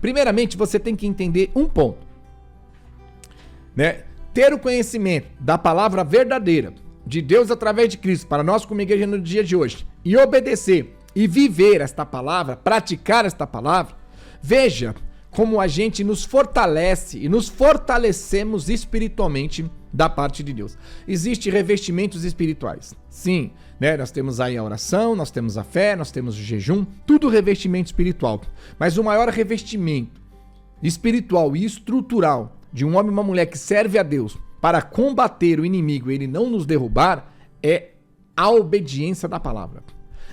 Primeiramente, você tem que entender um ponto, né? Ter o conhecimento da palavra verdadeira de Deus através de Cristo para nós como igreja no dia de hoje e obedecer e viver esta palavra, praticar esta palavra, veja como a gente nos fortalece e nos fortalecemos espiritualmente da parte de Deus. Existem revestimentos espirituais, sim, né? Nós temos aí a oração, nós temos a fé, nós temos o jejum, tudo revestimento espiritual, mas o maior revestimento espiritual e estrutural de um homem e uma mulher que serve a Deus para combater o inimigo e ele não nos derrubar é a obediência da palavra.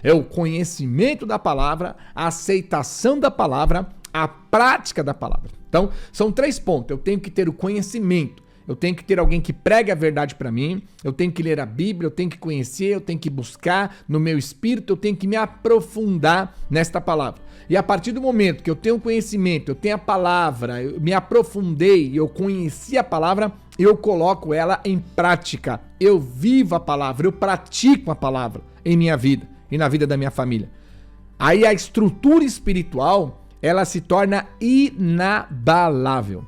É o conhecimento da palavra, a aceitação da palavra, a prática da palavra. Então, são 3 pontos. Eu tenho que ter o conhecimento, eu tenho que ter alguém que pregue a verdade para mim, eu tenho que ler a Bíblia, eu tenho que conhecer, eu tenho que buscar no meu espírito, eu tenho que me aprofundar nesta palavra. E a partir do momento que eu tenho conhecimento, eu tenho a palavra, eu me aprofundei, eu conheci a palavra, eu coloco ela em prática. Eu vivo a palavra, eu pratico a palavra em minha vida e na vida da minha família. Aí a estrutura espiritual, ela se torna inabalável.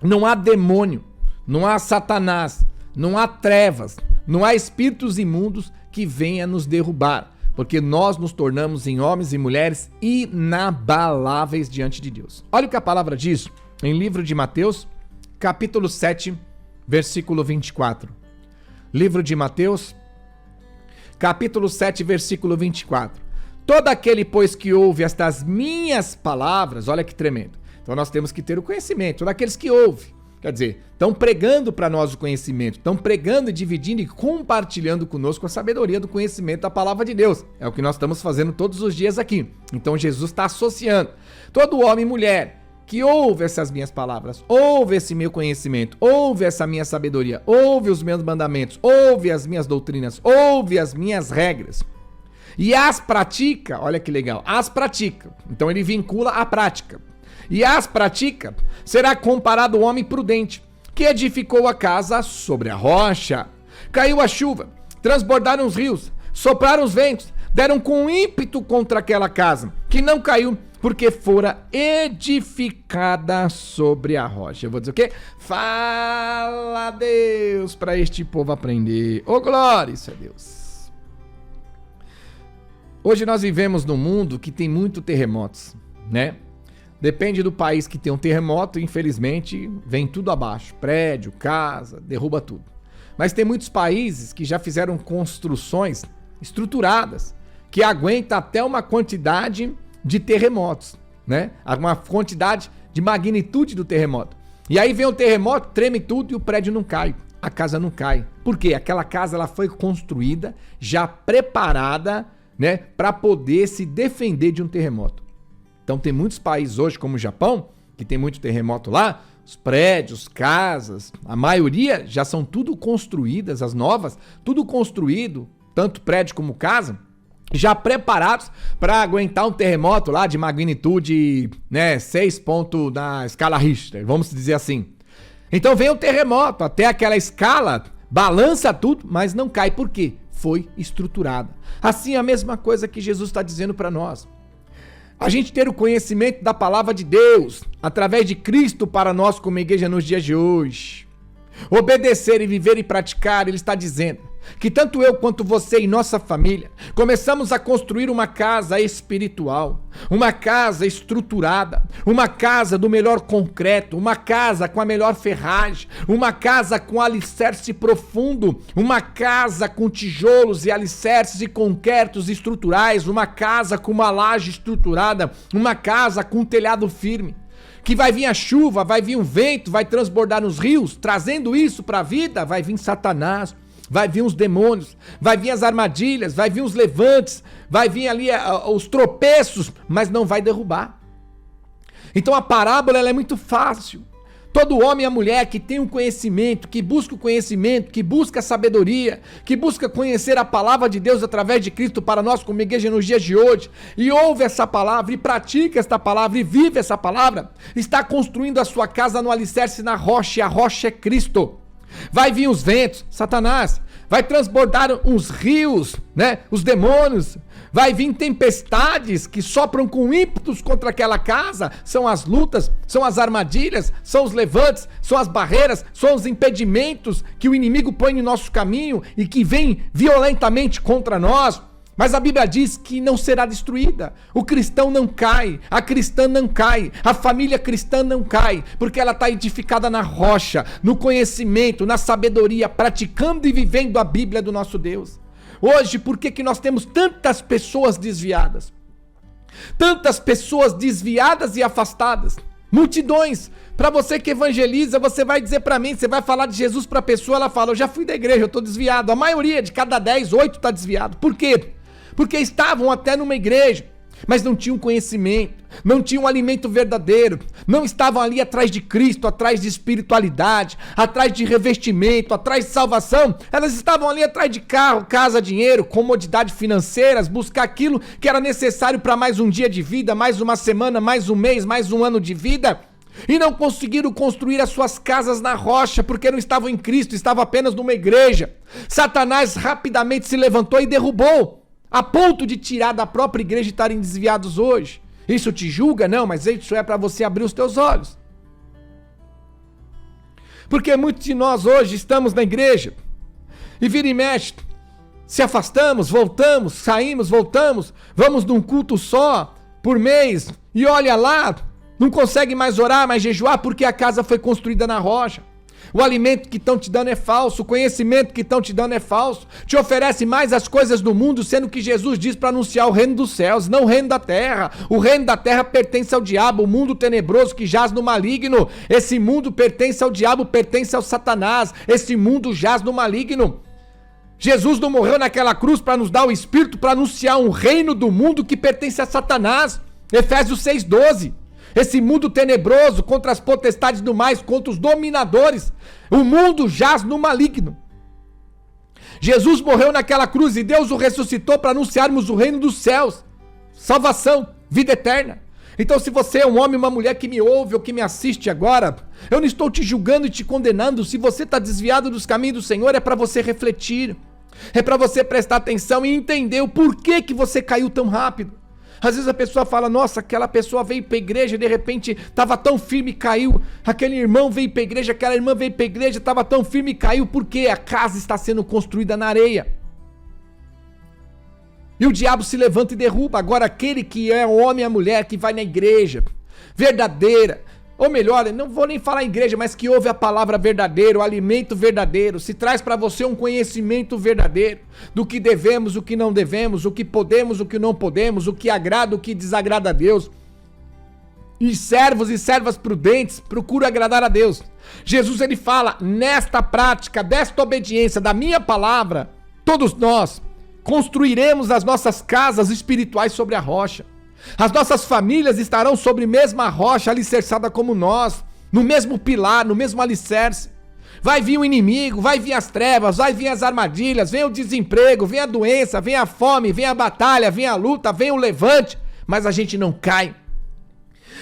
Não há demônio, não há Satanás, não há trevas, não há espíritos imundos que venham nos derrubar, porque nós nos tornamos em homens e mulheres inabaláveis diante de Deus. Olha o que a palavra diz em livro de Mateus, capítulo 7, versículo 24. Livro de Mateus, capítulo 7, versículo 24. Todo aquele, pois, que ouve estas minhas palavras, olha que tremendo. Então nós temos que ter o conhecimento, todos aqueles que ouvem. Quer dizer, estão pregando para nós o conhecimento, estão pregando e dividindo e compartilhando conosco a sabedoria do conhecimento da palavra de Deus. É o que nós estamos fazendo todos os dias aqui. Então Jesus está associando todo homem e mulher que ouve essas minhas palavras, ouve esse meu conhecimento, ouve essa minha sabedoria, ouve os meus mandamentos, ouve as minhas doutrinas, ouve as minhas regras e as pratica. Olha que legal, as pratica. Então ele vincula a prática. E as pratica, será comparado ao homem prudente, que edificou a casa sobre a rocha. Caiu a chuva, transbordaram os rios, sopraram os ventos, deram com ímpeto contra aquela casa, que não caiu, porque fora edificada sobre a rocha. Eu vou dizer o quê? Fala Deus para este povo aprender. Ô glória, isso é Deus. Hoje nós vivemos num mundo que tem muito terremotos, né? Depende do país que tem um terremoto, infelizmente, vem tudo abaixo. Prédio, casa, derruba tudo. Mas tem muitos países que já fizeram construções estruturadas, que aguentam até uma quantidade de terremotos, né? Uma quantidade de magnitude do terremoto. E aí vem o terremoto, treme tudo e o prédio não cai. A casa não cai. Por quê? Aquela casa ela foi construída, já preparada, né, para poder se defender de um terremoto. Então tem muitos países hoje, como o Japão, que tem muito terremoto lá, os prédios, casas, a maioria já são tudo construídas, as novas, tudo construído, tanto prédio como casa, já preparados para aguentar um terremoto lá de magnitude, né, 6 pontos na escala Richter, vamos dizer assim. Então vem o terremoto, até aquela escala, balança tudo, mas não cai. Por quê? Foi estruturada. Assim a mesma coisa que Jesus está dizendo para nós. A gente ter o conhecimento da palavra de Deus, através de Cristo para nós como igreja nos dias de hoje. Obedecer e viver e praticar, ele está dizendo que tanto eu quanto você e nossa família começamos a construir uma casa espiritual, uma casa estruturada, uma casa do melhor concreto, uma casa com a melhor ferragem, uma casa com alicerce profundo, uma casa com tijolos e alicerces e concretos estruturais, uma casa com uma laje estruturada, uma casa com um telhado firme. Que vai vir a chuva, vai vir um vento, vai transbordar nos rios, trazendo isso para a vida, vai vir Satanás, vai vir os demônios, vai vir as armadilhas, vai vir os levantes, vai vir ali os tropeços, mas não vai derrubar. Então a parábola ela é muito fácil. Todo homem e a mulher que tem um conhecimento, que busca o conhecimento, que busca a sabedoria, que busca conhecer a palavra de Deus através de Cristo para nós como igreja nos dias de hoje, e ouve essa palavra, e pratica esta palavra, e vive essa palavra, está construindo a sua casa no alicerce na rocha, e a rocha é Cristo. Vai vir os ventos, Satanás. Vai transbordar uns rios, né? Os demônios. Vai vir tempestades que sopram com ímpetos contra aquela casa. São as lutas, são as armadilhas, são os levantes, são as barreiras, são os impedimentos que o inimigo põe no nosso caminho e que vem violentamente contra nós. Mas a Bíblia diz que não será destruída. O cristão não cai, a cristã não cai, a família cristã não cai, porque ela está edificada na rocha, no conhecimento, na sabedoria, praticando e vivendo a Bíblia do nosso Deus. Hoje, por que nós temos tantas pessoas desviadas? Tantas pessoas desviadas e afastadas. Multidões. Para você que evangeliza, você vai dizer para mim, você vai falar de Jesus para a pessoa, ela fala, eu já fui da igreja, eu estou desviado. A maioria, de cada 10, 8 está desviado. Por quê? Porque estavam até numa igreja, mas não tinham conhecimento, não tinham um alimento verdadeiro, não estavam ali atrás de Cristo, atrás de espiritualidade, atrás de revestimento, atrás de salvação. Elas estavam ali atrás de carro, casa, dinheiro, comodidade financeiras, buscar aquilo que era necessário para mais um dia de vida, mais uma semana, mais um mês, mais um ano de vida. E não conseguiram construir as suas casas na rocha, porque não estavam em Cristo, estavam apenas numa igreja. Satanás rapidamente se levantou e derrubou, a ponto de tirar da própria igreja e estarem desviados hoje. Isso te julga? Não, mas isso é para você abrir os teus olhos. Porque muitos de nós hoje estamos na igreja e vira e mexe, se afastamos, voltamos, saímos, voltamos, vamos num culto só por mês e olha lá, não consegue mais orar, mais jejuar porque a casa foi construída na rocha. O alimento que estão te dando é falso, o conhecimento que estão te dando é falso. Te oferece mais as coisas do mundo, sendo que Jesus diz para anunciar o reino dos céus, não o reino da terra. O reino da terra pertence ao diabo, o mundo tenebroso que jaz no maligno. Esse mundo pertence ao diabo, pertence ao Satanás. Esse mundo jaz no maligno. Jesus não morreu naquela cruz para nos dar o Espírito, para anunciar um reino do mundo que pertence a Satanás. Efésios 6,12. Esse mundo tenebroso contra as potestades do mais, contra os dominadores. O mundo jaz no maligno. Jesus morreu naquela cruz e Deus o ressuscitou para anunciarmos o reino dos céus. Salvação, vida eterna. Então, se você é um homem, uma mulher que me ouve ou que me assiste agora, eu não estou te julgando e te condenando. Se você está desviado dos caminhos do Senhor, é para você refletir. É para você prestar atenção e entender o porquê que você caiu tão rápido. Às vezes a pessoa fala, nossa, aquela pessoa veio para a igreja e de repente estava tão firme e caiu. Aquele irmão veio para a igreja, aquela irmã veio para a igreja, estava tão firme e caiu. Por quê? A casa está sendo construída na areia. E o diabo se levanta e derruba. Agora aquele que é o homem e a mulher que vai na igreja, verdadeira, ou melhor, não vou nem falar igreja, mas que ouve a palavra verdadeira, o alimento verdadeiro, se traz para você um conhecimento verdadeiro do que devemos, o que não devemos, o que podemos, o que não podemos, o que agrada, o que desagrada a Deus. E servos e servas prudentes procuram agradar a Deus. Jesus ele fala, nesta prática, desta obediência da minha palavra, todos nós construiremos as nossas casas espirituais sobre a rocha. As nossas famílias estarão sobre a mesma rocha alicerçada como nós, no mesmo pilar, no mesmo alicerce. Vai vir o inimigo, vai vir as trevas, vai vir as armadilhas, vem o desemprego, vem a doença, vem a fome, vem a batalha, vem a luta, vem o levante, mas a gente não cai.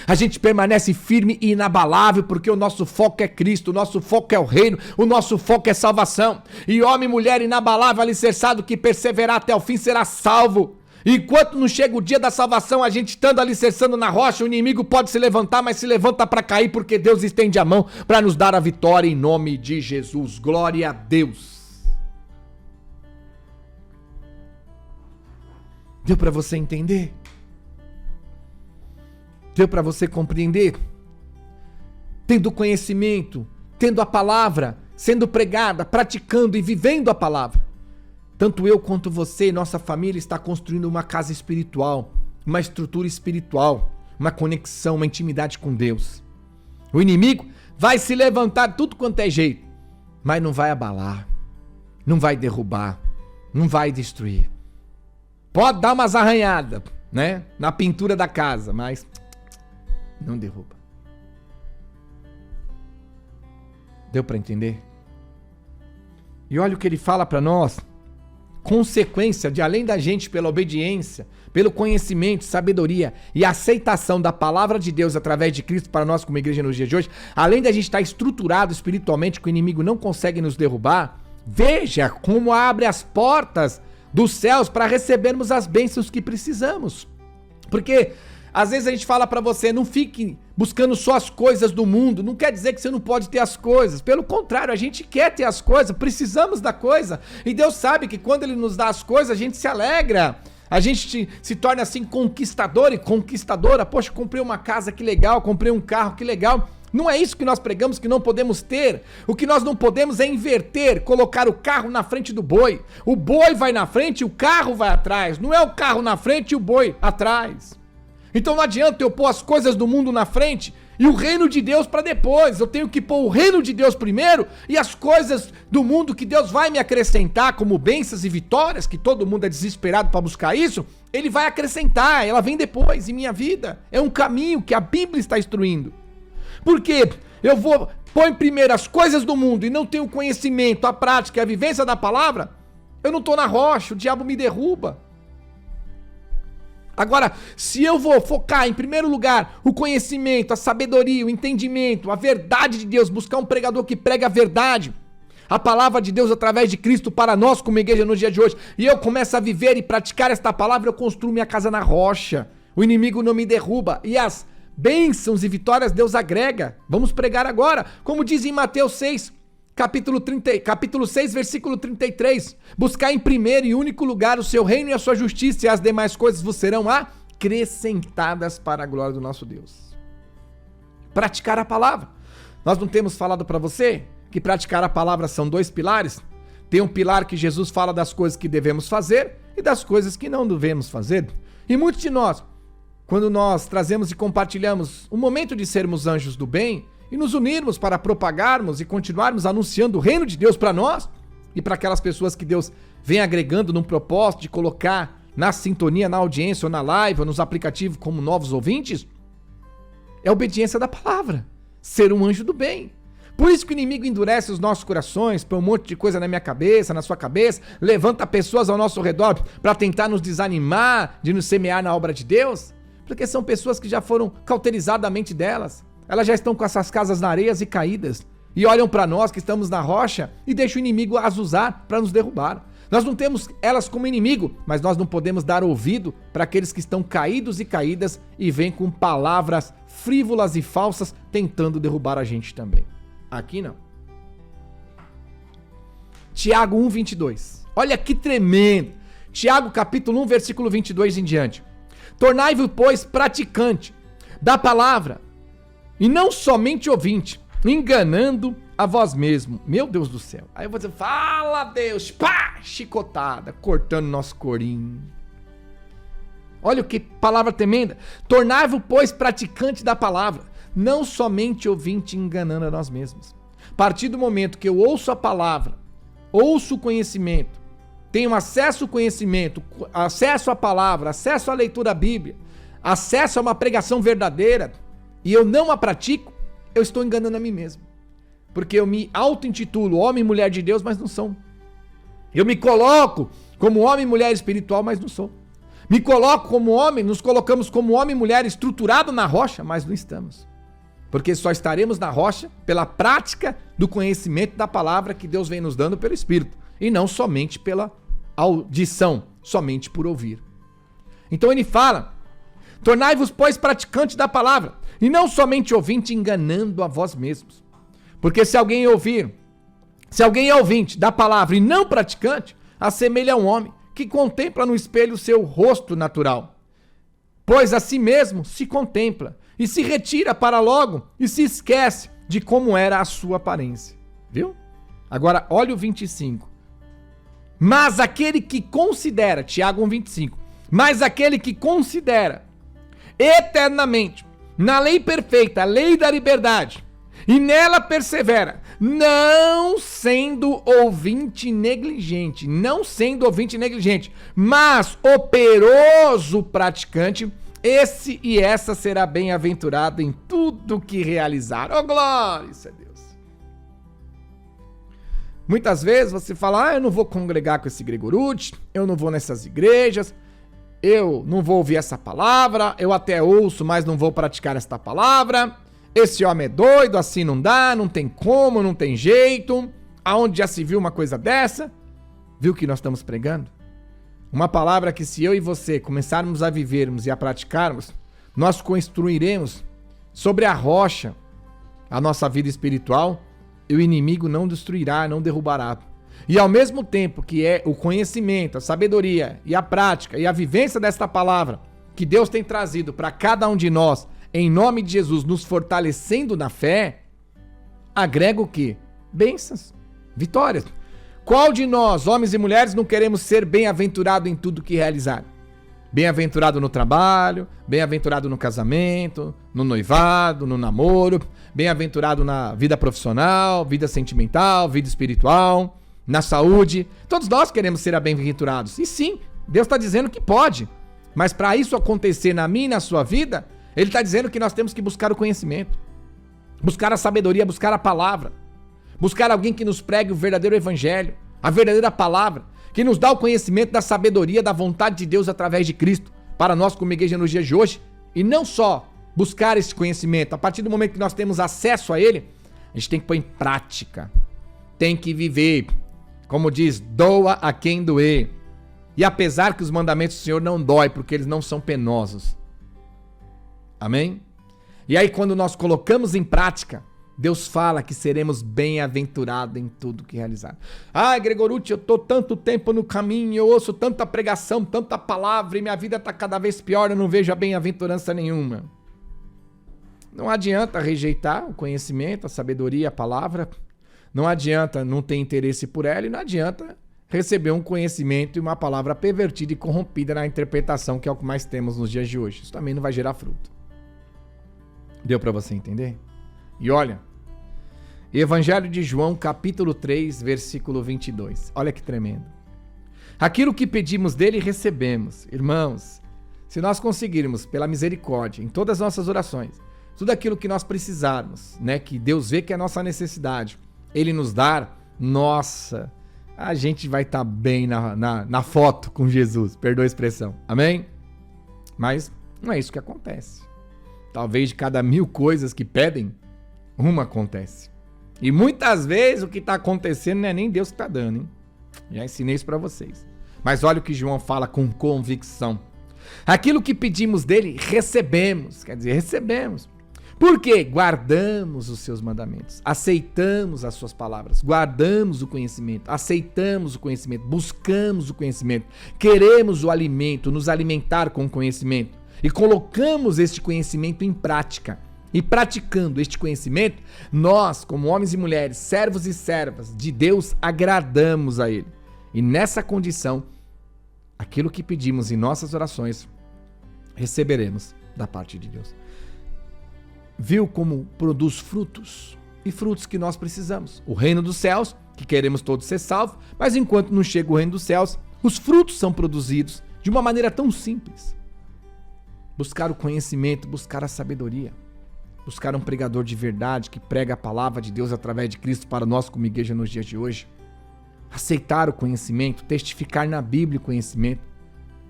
A gente permanece firme e inabalável porque o nosso foco é Cristo, o nosso foco é o reino, o nosso foco é salvação. E homem e mulher inabalável, alicerçado, que perseverar até o fim será salvo. Enquanto não chega o dia da salvação, a gente estando alicerçando na rocha, o inimigo pode se levantar, mas se levanta para cair, porque Deus estende a mão para nos dar a vitória em nome de Jesus. Glória a Deus. Deu para você entender? Deu para você compreender? Tendo conhecimento, tendo a palavra, sendo pregada, praticando e vivendo a palavra. Tanto eu quanto você e nossa família está construindo uma casa espiritual, uma estrutura espiritual, uma conexão, uma intimidade com Deus. O inimigo vai se levantar tudo quanto é jeito, mas não vai abalar, não vai derrubar, não vai destruir. Pode dar umas arranhadas, né, na pintura da casa, mas não derruba. Deu para entender? E olha o que ele fala para nós. consequência de, além da gente, pela obediência, pelo conhecimento, sabedoria e aceitação da palavra de Deus através de Cristo para nós como igreja nos dias de hoje, além da gente estar estruturado espiritualmente, que o inimigo não consegue nos derrubar, veja como abre as portas dos céus para recebermos as bênçãos que precisamos. Porque às vezes a gente fala para você, não fique buscando só as coisas do mundo, não quer dizer que você não pode ter as coisas, pelo contrário, a gente quer ter as coisas, precisamos da coisa, e Deus sabe que quando Ele nos dá as coisas, a gente se alegra, a gente se torna assim conquistador e conquistadora. Poxa, comprei uma casa, que legal, comprei um carro, que legal. Não é isso que nós pregamos, que não podemos ter. O que nós não podemos é inverter, colocar o carro na frente do boi. O boi vai na frente e o carro vai atrás. Não é o carro na frente e o boi atrás. Então não adianta eu pôr as coisas do mundo na frente e o reino de Deus para depois. Eu tenho que pôr o reino de Deus primeiro e as coisas do mundo que Deus vai me acrescentar, como bênçãos e vitórias, que todo mundo é desesperado para buscar isso, Ele vai acrescentar, ela vem depois em minha vida. É um caminho que a Bíblia está instruindo. Porque eu põe primeiro as coisas do mundo e não tenho o conhecimento, a prática, a vivência da palavra, eu não estou na rocha, o diabo me derruba. Agora, se eu vou focar em primeiro lugar o conhecimento, a sabedoria, o entendimento, a verdade de Deus, buscar um pregador que prega a verdade, a palavra de Deus através de Cristo para nós como igreja no dia de hoje, e eu começo a viver e praticar esta palavra, eu construo minha casa na rocha, o inimigo não me derruba, e as bênçãos e vitórias Deus agrega. Vamos pregar agora, como diz em Mateus 6, capítulo 6, versículo 33. Buscar em primeiro e único lugar o seu reino e a sua justiça, e as demais coisas vos serão acrescentadas para a glória do nosso Deus. Praticar a palavra. Nós não temos falado para você que praticar a palavra são dois pilares? Tem um pilar que Jesus fala das coisas que devemos fazer e das coisas que não devemos fazer. E muitos de nós, quando nós trazemos e compartilhamos o momento de sermos anjos do bem e nos unirmos para propagarmos e continuarmos anunciando o reino de Deus para nós e para aquelas pessoas que Deus vem agregando num propósito de colocar na sintonia, na audiência ou na live ou nos aplicativos como novos ouvintes, é a obediência da palavra, ser um anjo do bem. Por isso que o inimigo endurece os nossos corações, põe um monte de coisa na minha cabeça, na sua cabeça, levanta pessoas ao nosso redor para tentar nos desanimar de nos semear na obra de Deus. Porque são pessoas que já foram cauterizadas a mente delas. Elas já estão com essas casas na areia e caídas. E olham para nós que estamos na rocha e deixam o inimigo as usar para nos derrubar. Nós não temos elas como inimigo, mas nós não podemos dar ouvido para aqueles que estão caídos e caídas e vêm com palavras frívolas e falsas tentando derrubar a gente também. Aqui não. Tiago 1:22. Olha que tremendo. Tiago capítulo 1, versículo 22 em diante. Tornai-vos, pois, praticante da palavra, e não somente ouvinte, enganando a vós mesmo. Meu Deus do céu. Aí eu vou dizer, fala Deus, pá, chicotada, cortando nosso corinho. Olha que palavra tremenda. Tornai-vos, pois, praticante da palavra, não somente ouvinte, enganando a nós mesmos. A partir do momento que eu ouço a palavra, ouço o conhecimento, tenho acesso ao conhecimento, acesso à palavra, acesso à leitura da Bíblia, acesso a uma pregação verdadeira, e eu não a pratico, eu estou enganando a mim mesmo. Porque eu me auto-intitulo homem e mulher de Deus, mas não sou. Eu me coloco como homem e mulher espiritual, mas não sou. Me coloco como homem, nos colocamos como homem e mulher estruturado na rocha, mas não estamos. Porque só estaremos na rocha pela prática do conhecimento da palavra que Deus vem nos dando pelo Espírito. E não somente pela audição, somente por ouvir. Então ele fala, tornai-vos, pois, praticantes da palavra, e não somente ouvinte, enganando a vós mesmos. Porque se alguém é ouvinte da palavra e não praticante, assemelha a um homem que contempla no espelho o seu rosto natural. Pois a si mesmo se contempla, e se retira para logo, e se esquece de como era a sua aparência. Viu? Agora, olha o 25. Mas aquele que considera, Tiago 1,25, mas aquele que considera eternamente na lei perfeita, a lei da liberdade, e nela persevera, não sendo ouvinte negligente, mas operoso praticante, esse e essa será bem-aventurado em tudo que realizar. Oh, glória a Deus! Muitas vezes você fala, eu não vou congregar com esse Gregorute, eu não vou nessas igrejas, eu não vou ouvir essa palavra, eu até ouço, mas não vou praticar esta palavra. Esse homem é doido, assim não dá, não tem como, não tem jeito. Aonde já se viu uma coisa dessa? Viu o que nós estamos pregando? Uma palavra que se eu e você começarmos a vivermos e a praticarmos, nós construiremos sobre a rocha a nossa vida espiritual e o inimigo não destruirá, não derrubará. E ao mesmo tempo que é o conhecimento, a sabedoria e a prática e a vivência desta palavra que Deus tem trazido para cada um de nós, em nome de Jesus, nos fortalecendo na fé, agrega o quê? Bênçãos, vitórias. Qual de nós, homens e mulheres, não queremos ser bem-aventurado em tudo que realizar? Bem-aventurado no trabalho, bem-aventurado no casamento, no noivado, no namoro, bem-aventurado na vida profissional, vida sentimental, vida espiritual, na saúde. Todos nós queremos ser bem-aventurados. E sim, Deus está dizendo que pode. Mas para isso acontecer na minha e na sua vida, Ele está dizendo que nós temos que buscar o conhecimento, buscar a sabedoria, buscar a palavra, buscar alguém que nos pregue o verdadeiro evangelho, a verdadeira palavra, que nos dá o conhecimento da sabedoria, da vontade de Deus através de Cristo, para nós como igreja nos dias de hoje. E não só buscar esse conhecimento, a partir do momento que nós temos acesso a ele, a gente tem que pôr em prática, tem que viver, como diz, doa a quem doer. E apesar que os mandamentos do Senhor não dói, porque eles não são penosos. Amém? E aí quando nós colocamos em prática, Deus fala que seremos bem-aventurados em tudo que realizar. Gregorute, eu estou tanto tempo no caminho, eu ouço tanta pregação, tanta palavra e minha vida está cada vez pior, eu não vejo a bem-aventurança nenhuma. Não adianta rejeitar o conhecimento, a sabedoria, a palavra. Não adianta não ter interesse por ela e não adianta receber um conhecimento e uma palavra pervertida e corrompida na interpretação, que é o que mais temos nos dias de hoje. Isso também não vai gerar fruto. Deu para você entender? E olha, Evangelho de João, capítulo 3, versículo 22. Olha que tremendo. Aquilo que pedimos dele, recebemos. Irmãos, se nós conseguirmos, pela misericórdia, em todas as nossas orações, tudo aquilo que nós precisarmos, né, que Deus vê que é a nossa necessidade, Ele nos dar, nossa, a gente vai estar bem na foto com Jesus, perdoa a expressão, amém? Mas não é isso que acontece. Talvez de cada 1000 coisas que pedem, uma acontece. E muitas vezes o que está acontecendo não é nem Deus que está dando, hein? Já ensinei isso para vocês. Mas olha o que João fala com convicção. Aquilo que pedimos dele, recebemos. Quer dizer, recebemos. Por quê? Guardamos os seus mandamentos, aceitamos as suas palavras, guardamos o conhecimento, aceitamos o conhecimento, buscamos o conhecimento, queremos o alimento, nos alimentar com o conhecimento e colocamos este conhecimento em prática. E praticando este conhecimento, nós, como homens e mulheres, servos e servas de Deus, agradamos a Ele. E nessa condição, aquilo que pedimos em nossas orações, receberemos da parte de Deus. Viu como produz frutos? E frutos que nós precisamos. O reino dos céus, que queremos todos ser salvos, mas enquanto não chega o reino dos céus, os frutos são produzidos de uma maneira tão simples. Buscar o conhecimento, buscar a sabedoria. Buscar um pregador de verdade que prega a palavra de Deus através de Cristo para nós como igreja nos dias de hoje. Aceitar o conhecimento, testificar na Bíblia o conhecimento.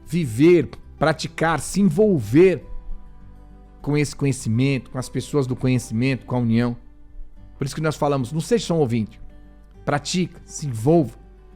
Viver, praticar, se envolver com esse conhecimento, com as pessoas do conhecimento, com a união. Por isso que nós falamos, não seja só um ouvinte. Pratica, se envolva,